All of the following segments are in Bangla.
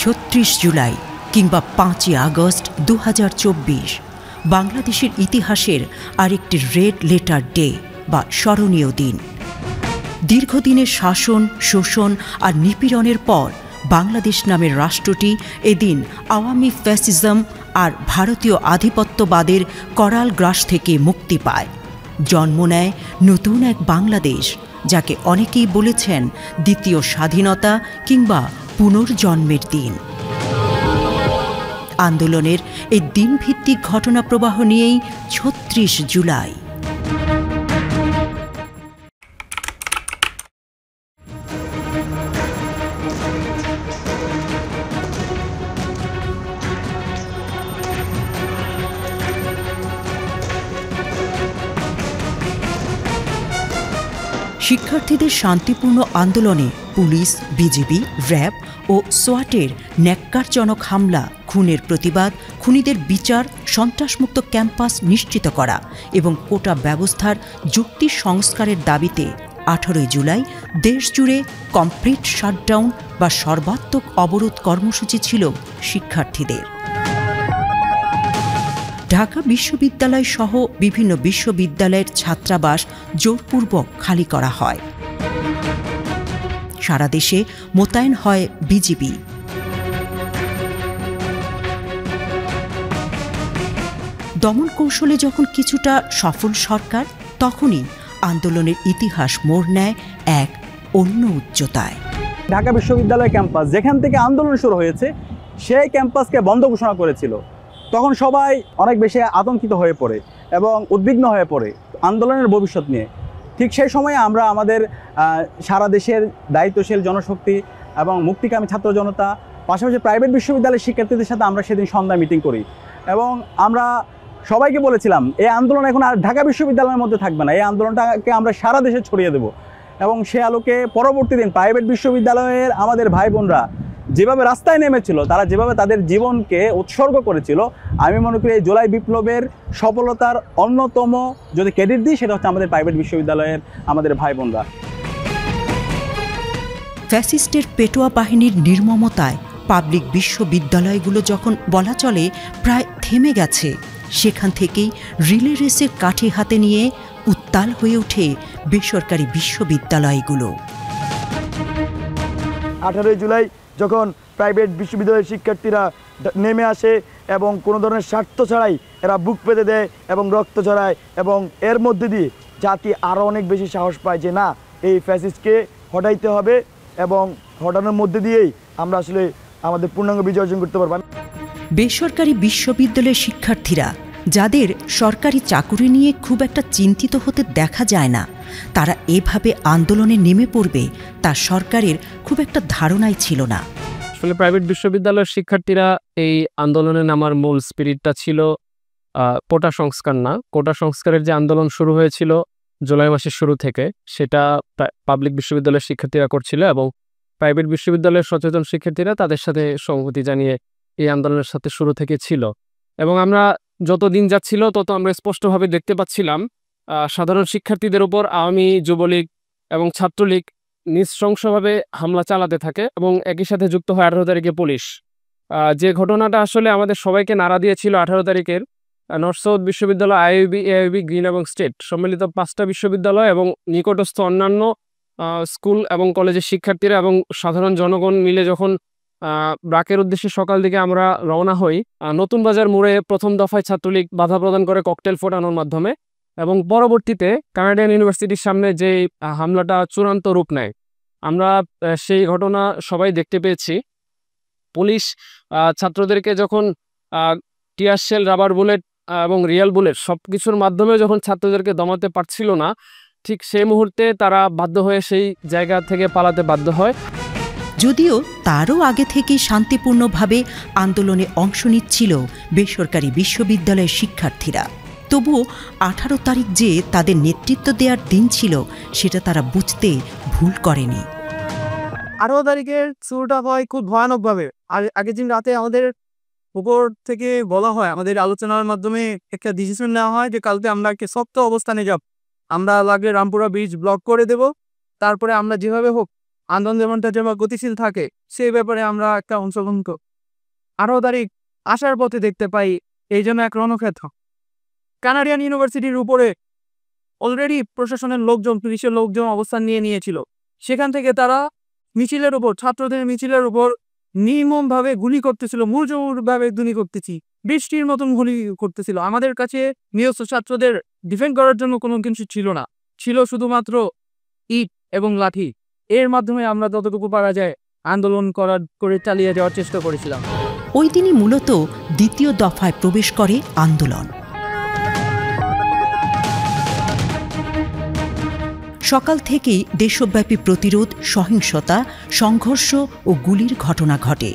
৩৬ জুলাই কিংবা ৫ই আগস্ট ২০২৪ বাংলাদেশের ইতিহাসের আরেকটি রেড লেটার ডে বা স্মরণীয় দিন। দীর্ঘদিনের শাসন, শোষণ আর নিপীড়নের পর বাংলাদেশ নামের রাষ্ট্রটি এদিন আওয়ামী ফ্যাসিজম আর ভারতীয় আধিপত্যবাদের করাল গ্রাস থেকে মুক্তি পায়। জন্ম নেয় নতুন এক বাংলাদেশ, যাকে অনেকেই বলেছেন দ্বিতীয় স্বাধীনতা কিংবা পুনর্জন্মের দিন। আন্দোলনের এই দিনভিত্তিক ঘটনা প্রবাহ নিয়েই ৩৬ জুলাই। শিক্ষার্থীদের শান্তিপূর্ণ আন্দোলনে পুলিশ, বিজিবি, র্যাব ও সোয়াটের ন্যাক্কারজনক হামলা, খুনের প্রতিবাদ, খুনিদের বিচার, সন্ত্রাসমুক্ত ক্যাম্পাস নিশ্চিত করা এবং কোটা ব্যবস্থার যুক্তি সংস্কারের দাবিতে ১৮ জুলাই দেশজুড়ে কমপ্লিট শাটডাউন বা সর্বাত্মক অবরোধ কর্মসূচি ছিল শিক্ষার্থীদের। ঢাকা বিশ্ববিদ্যালয় সহ বিভিন্ন বিশ্ববিদ্যালয়ের ছাত্রাবাস জোরপূর্বক খালি করা হয়। সারা দেশে মোতায়েন হয় বিজিবি। দমন কৌশলে যখন কিছুটা সফল সরকার, তখনই আন্দোলনের ইতিহাস মোড় নেয় এক অন্য উচ্চতায়। ঢাকা বিশ্ববিদ্যালয় ক্যাম্পাস যেখান থেকে আন্দোলন শুরু হয়েছে, সেই ক্যাম্পাসকে বন্ধ ঘোষণা করেছিল। তখন সবাই অনেক বেশি আতঙ্কিত হয়ে পড়ে এবং উদ্বিগ্ন হয়ে পড়ে আন্দোলনের ভবিষ্যৎ নিয়ে। ঠিক সেই সময়ে আমরা আমাদের সারা দেশের দায়িত্বশীল জনশক্তি এবং মুক্তিকামী ছাত্র জনতা, পাশাপাশি প্রাইভেট বিশ্ববিদ্যালয়ের শিক্ষার্থীদের সাথে আমরা সেদিন সন্ধ্যা মিটিং করি এবং আমরা সবাইকে বলেছিলাম এই আন্দোলন এখন আর ঢাকা বিশ্ববিদ্যালয়ের মধ্যে থাকবে না, এই আন্দোলনটাকে আমরা সারা দেশে ছড়িয়ে দেব। এবং সে আলোকে পরবর্তী দিন প্রাইভেট বিশ্ববিদ্যালয়ের আমাদের ভাই বোনরা যেভাবে রাস্তায় নেমেছিল, তারা যেভাবে তাদের জীবনকে উৎসর্গ করেছিল, আমি মনে করি এই জুলাই বিপ্লবের সফলতার অন্যতম যদি ক্রেডিট দিই, সেটা হচ্ছে আমাদের প্রাইভেট বিশ্ববিদ্যালয়ের আমাদের ভাই বোনরা। ফ্যাসিস্টের পেটোয়া বাহিনীর নির্মমতায় পাবলিক বিশ্ববিদ্যালয়গুলো যখন বলা চলে প্রায় থেমে গেছে, সেখান থেকেই রিলে রেসের কাঠি হাতে নিয়ে উত্তাল হয়ে ওঠে বেসরকারি বিশ্ববিদ্যালয়গুলো। 18 জুলাই যখন প্রাইভেট বিশ্ববিদ্যালয়ের শিক্ষার্থীরা নেমে আসে এবং কোনো ধরনের স্বার্থ ছাড়াই এরা বুক পেতে দেয় এবং রক্ত ছড়ায়, এবং এর মধ্যে দিয়ে জাতি আরও অনেক বেশি সাহস পায় যে না, এই ফ্যাসিস্টকে হটাইতে হবে এবং হটানোর মধ্যে দিয়েই আমরা আসলে আমাদের পূর্ণাঙ্গ বিজয় অর্জন করতে পারব। বেসরকারি বিশ্ববিদ্যালয়ের শিক্ষার্থীরা, যাদের সরকারি চাকুরি নিয়ে খুব একটা চিন্তিত হতে দেখা যায় না, তারা এভাবে আন্দোলনে নেমে পড়বে তা সরকারের খুব একটা ধারণাই ছিল না। আসলে প্রাইভেট বিশ্ববিদ্যালয়ের শিক্ষার্থীরা এই আন্দোলনে নামার মূল স্পিরিটটা ছিল কোটা সংস্কার না। কোটা সংস্কারের যে আন্দোলন শুরু হয়েছিল জুলাই মাসের শুরু থেকে, সেটা পাবলিক বিশ্ববিদ্যালয়ের শিক্ষার্থীরা করছিল এবং প্রাইভেট বিশ্ববিদ্যালয়ের সচেতন শিক্ষার্থীরা তাদের সাথে সংহতি জানিয়ে এই আন্দোলনের সাথে শুরু থেকে ছিল। এবং আমরা যত দিন যাচ্ছিল তত আমরা স্পষ্টভাবে দেখতে পাচ্ছিলাম সাধারণ শিক্ষার্থীদের উপর আওয়ামী, যুবলীগ এবং ছাত্রলীগ নৃশংসভাবে হামলা চালাতে থাকে এবং একই সাথে যুক্ত হয় 18 তারিখে পুলিশ। যে ঘটনাটা আসলে আমাদের সবাইকে নাড়া দিয়েছিল 18 তারিখের নর্থ সাউথ বিশ্ববিদ্যালয়, আইইবি, এআইবি, গ্রিন এবং স্টেট সম্মিলিত 5টা বিশ্ববিদ্যালয় এবং নিকটস্থ অন্যান্য স্কুল এবং কলেজের শিক্ষার্থীরা এবং সাধারণ জনগণ মিলে যখন ব্রাকের উদ্দেশ্যে সকাল দিকে আমরা রওনা হই, নতুন বাজার মোড়ে প্রথম দফায় ছাত্রলীগ বাধা প্রদান করে ককটেল ফোটানোর মাধ্যমে, এবং পরবর্তীতে কানাডিয়ান ইউনিভার্সিটির সামনে যে হামলাটা চূড়ান্ত রূপ নেয়, আমরা সেই ঘটনা সবাই দেখতে পেয়েছি। পুলিশ ছাত্রদেরকে যখন টিয়ার শেল, রাবার বুলেট এবং রিয়েল বুলেট সব কিছুর মাধ্যমে যখন ছাত্রদেরকে দমাতে পারছিল না, ঠিক সেই মুহূর্তে তারা বাধ্য হয়ে সেই জায়গা থেকে পালাতে বাধ্য হয়। যদিও তারও আগে থেকেই শান্তিপূর্ণভাবে আন্দোলনে অংশ নিচ্ছিল বেসরকারি বিশ্ববিদ্যালয়ের শিক্ষার্থীরা, তবুও 18 তারিখ যে তাদের নেতৃত্ব দেওয়ার দিন ছিল, সেটা তারা বুঝতে ভুল করেনি। 18 তারিখের শুরুটা হয় খুব ভয়ানকভাবে। আগের দিন রাতে আমাদের উপর থেকে বলা হয়, আমাদের আলোচনার মাধ্যমে একটা ডিসিশন নেওয়া হয় যে কালকে আমরা একটা শক্ত অবস্থানে যাব, আমরা লাগলে রামপুরা ব্রিজ ব্লক করে দেব, তারপরে আমরা যেভাবে হোক আন্দোলন যেমনটা যেভাবে গতিশীল থাকে সেই ব্যাপারে আমরা একটা অংশগ্রহণ করি। 18 তারিখ আসার পথে দেখতে পাই এই জন্য এক রণক্ষেত্র। কানাডিয়ান ইউনিভার্সিটির উপরে অলরেডি প্রশাসনের লোকজন, পুলিশের লোকজন অবস্থান নিয়েছিল। সেখান থেকে তারা মিছিলের উপর, ছাত্রদের মিছিলের উপর নির্মমভাবে গুলি করতেছিল, মুহুর্মুহুর্ভাবে গুলি করতেছি, বৃষ্টির মতন গুলি করতেছিল। আমাদের কাছে নিহত ছাত্রদের ডিফেন্ড করার জন্য কোনো কিছু ছিল না, ছিল শুধুমাত্র ইট এবং লাঠি। এর মাধ্যমে আমরা যতটুকু পারা যায় আন্দোলন করে চালিয়ে যাওয়ার চেষ্টা করেছিলাম। ওই দিনই মূলত দ্বিতীয় দফায় প্রবেশ করে আন্দোলন। সকাল থেকেই দেশব্যাপী প্রতিরোধ, সহিংসতা, সংঘর্ষ ও গুলির ঘটনা ঘটে।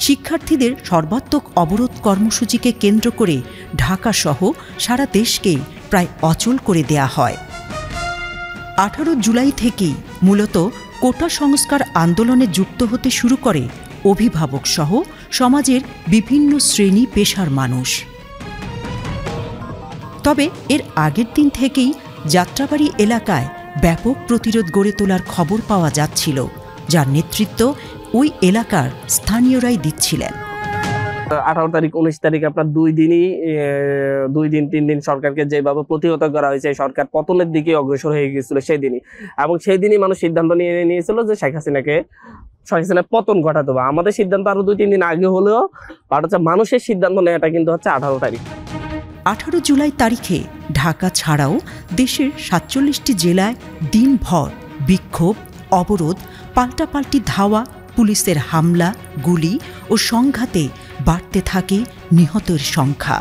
শিক্ষার্থীদের সর্বাত্মক অবরোধ কর্মসূচিকে কেন্দ্র করে ঢাকাসহ সারা দেশকেই প্রায় অচল করে দেয়া হয়। 18 জুলাই থেকেই মূলত কোটা সংস্কার আন্দোলনে যুক্ত হতে শুরু করে অভিভাবক সহ সমাজের বিভিন্ন শ্রেণী পেশার মানুষ। তবে এর আগের দিন থেকেই যাত্রাবাড়ি এলাকায় ব্যাপক প্রতিরোধ গড়ে তোলার খবর পাওয়া যাচ্ছিল, যার নেতৃত্ব ওই এলাকার স্থানীয়রাই দিচ্ছিলেন। 18 তারিখ 19 তারিখ আপনার 2 দিন 3 দিন সরকারকে যেভাবে প্রতিহত করা হয়েছে, সরকার পতনের দিকে অগ্রসর হয়ে গিয়েছিল সেই দিনই। এবং সেই দিনই মানুষ সিদ্ধান্ত নিয়েছিল যে শেখ হাসিনার পতন ঘটাতে হবে। আমাদের সিদ্ধান্ত আরো 2-3 দিন আগে হলেও মানুষের সিদ্ধান্ত নেওয়াটা কিন্তু হচ্ছে 18 তারিখ। 18 জুলাই তারিখে ঢাকা ছাড়াও দেশের 47টি জেলায় দিনভর বিক্ষোভ, অবরোধ, পাল্টাপাল্টি ধাওয়া, পুলিশের হামলা, গুলি ও সংঘাতে বাড়তে থাকে নিহতের সংখ্যা।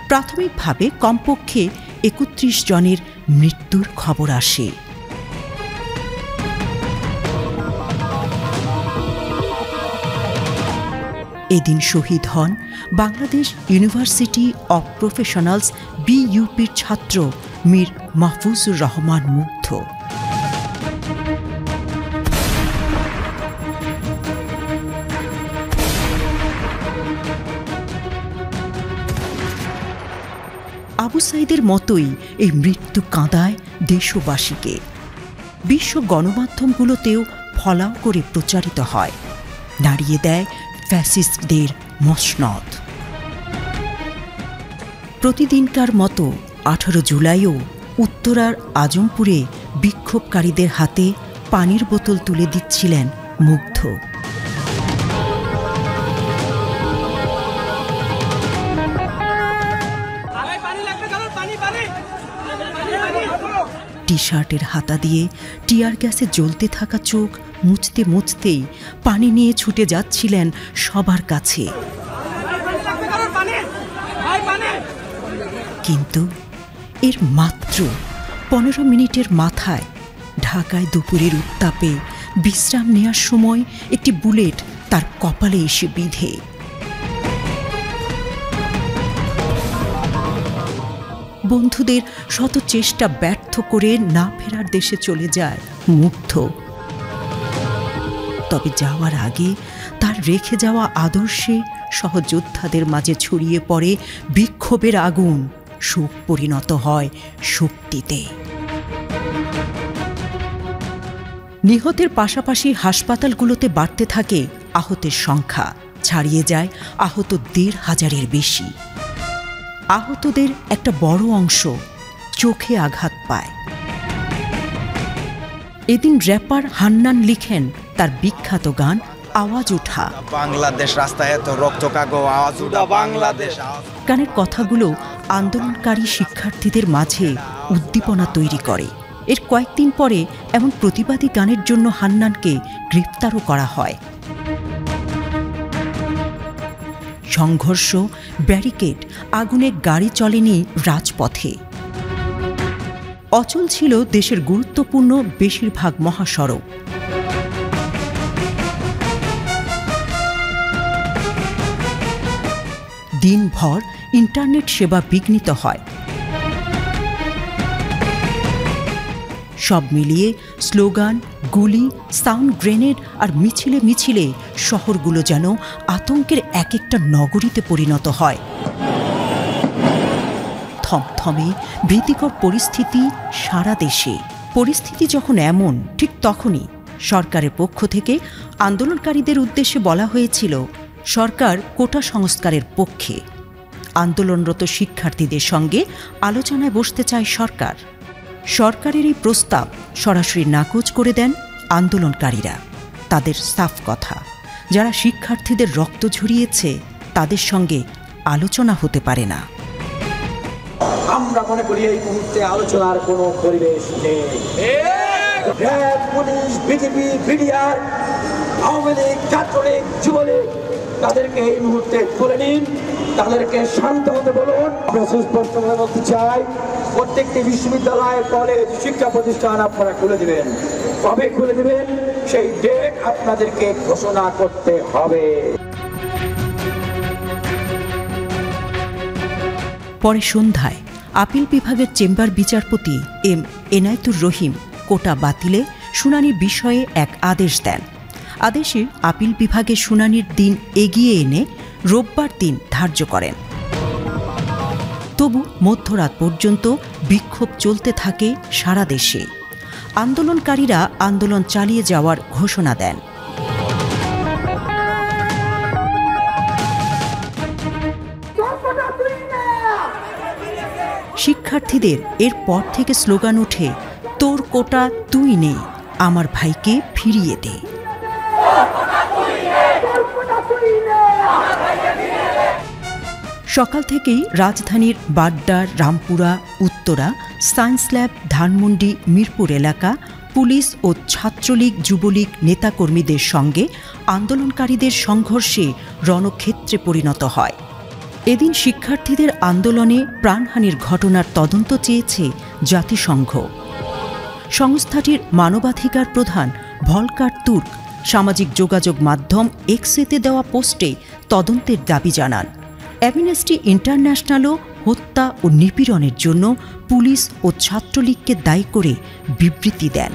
প্রাথমিকভাবে কমপক্ষে 31 জনের মৃত্যুর খবর আসে। এদিন শহীদ হন বাংলাদেশ ইউনিভার্সিটি অব প্রফেশনালস বিইউপির ছাত্র মীর মাহফুজুর রহমান মুগ্ধ। আবু সাইদের মতোই এই মৃত্যু কাঁদায় দেশবাসীকে। বিশ্ব গণমাধ্যমগুলোতেও ফলাও করে প্রচারিত হয়, নাড়িয়ে দেয় ফ্যাসিস্টদের মসনদ। প্রতিদিনকার মতো 18 জুলাইও উত্তরার আজমপুরে বিক্ষোভকারীদের হাতে পানির বোতল তুলে দিচ্ছিলেন মুগ্ধ। টি শার্টের হাতা দিয়ে টিয়ার গ্যাসে জ্বলতে থাকা চোখ মুছতে মুছতেই পানি নিয়ে ছুটে যাচ্ছিলেন সবার কাছে। কিন্তু এর মাত্র 15 মিনিটের মাথায় ঢাকায় দুপুরের উত্তাপে বিশ্রাম নেওয়ার সময় একটি বুলেট তার কপালে এসে বিঁধে। বন্ধুদের শত চেষ্টা ব্যর্থ করে না ফেরার দেশে চলে যায় মুগ্ধ। তবে যাওয়ার আগে তার রেখে যাওয়া আদর্শে সহযোদ্ধাদের মাঝে ছড়িয়ে পড়ে বিক্ষোভের আগুন, সুখ পরিণত হয় শক্তিতে। নিহতের পাশাপাশি হাসপাতালগুলোতে বাড়তে থাকে আহতের সংখ্যা, ছাড়িয়ে যায় আহত 1,500-এর বেশি। আহতদের একটা বড় অংশ চোখে আঘাত পায়। এদিন র্যাপার হান্নান লিখেন তার বিখ্যাত গান আওয়াজ উঠা। বাংলাদেশ রাস্তায় এত রক্ত কাগো, আওয়াজ উঠা বাংলাদেশ। গানের কথাগুলো আন্দোলনকারী শিক্ষার্থীদের মাঝে উদ্দীপনা তৈরি করে। এর কয়েকদিন পরে এমন প্রতিবাদী গানের জন্য হান্নানকে গ্রেফতারও করা হয়। সংঘর্ষ, ব্যারিকেড, আগুনে গাড়ি চলেনি রাজপথে। অচল ছিল দেশের গুরুত্বপূর্ণ বেশিরভাগ মহাসড়ক। দিনভর ইন্টারনেট সেবা বিঘ্নিত হয়। সব মিলিয়ে স্লোগান, গুলি, সাউন্ড গ্রেনেড আর মিছিলে মিছিলে শহরগুলো যেন আতঙ্কের এক একটা নগরীতে পরিণত হয়। থমথমে ভীতিকর পরিস্থিতি সারা দেশে। পরিস্থিতি যখন এমন, ঠিক তখনই সরকারের পক্ষ থেকে আন্দোলনকারীদের উদ্দেশ্যে বলা হয়েছিল সরকার কোটা সংস্কারের পক্ষে। আন্দোলনরত শিক্ষার্থীদের সঙ্গে আলোচনায় বসতে চায় সরকার। সরকারের এই প্রস্তাব সরাসরি নাকচ করে দেন আন্দোলনকারীরা। তাদের সাফ কথা, যারা শিক্ষার্থীদের রক্ত ঝরিয়েছে তাদের সঙ্গে আলোচনা হতে পারে না। আমরা মনে করি এই মুহূর্তে আলোচনার কোনো পরিবেশ নেই। RAB, police, BJP, BDR, Awami League, Chhatra League, Jubo League তাদেরকে এই মুহূর্তে তুলে নিন, তাদেরকে শান্ত হতে বলুন। আমরা সুস্পষ্টভাবে বলতে চাই, প্রত্যেকটি বিশ্ববিদ্যালয়, কলেজ, শিক্ষা প্রতিষ্ঠান আপনারা খুলে দিবেন। কবে খুলে দিবেন সেই ডেট আপনাদেরকে ঘোষণা করতে হবে। পরে সন্ধ্যায় আপিল বিভাগের চেম্বার বিচারপতি এম এনায়েতুর রহিম কোটা বাতিলে শুনানির বিষয়ে এক আদেশ দেন। আদেশে আপিল বিভাগের শুনানির দিন এগিয়ে এনে রোববার দিন ধার্য করেন। তবু মধ্যরাত পর্যন্ত বিক্ষোভ চলতে থাকে সারা দেশে। আন্দোলনকারীরা আন্দোলন চালিয়ে যাওয়ার ঘোষণা দেন। শিক্ষার্থীদের এরপর থেকে স্লোগান ওঠে, তোর কোটা তুই নে, আমার ভাইকে ফিরিয়ে দে। সকাল থেকেই রাজধানীর বাড্ডা, রামপুরা, উত্তরা, সায়েন্স ল্যাব, ধানমন্ডি, মিরপুর এলাকা পুলিশ ও ছাত্রলীগ, যুবলীগ নেতাকর্মীদের সঙ্গে আন্দোলনকারীদের সংঘর্ষে রণক্ষেত্রে পরিণত হয়। এদিন শিক্ষার্থীদের আন্দোলনে প্রাণহানির ঘটনার তদন্ত চেয়েছে জাতিসংঘ। সংস্থাটির মানবাধিকার প্রধান ভলকার তুর্ক সামাজিক যোগাযোগ মাধ্যম এক্সেতে দেওয়া পোস্টে তদন্তের দাবি জানান। অ্যামনেস্টি ইন্টারন্যাশনালও হত্যা ও নিপীড়নের জন্য পুলিশ ও ছাত্রলীগকে দায়ী করে বিবৃতি দেন।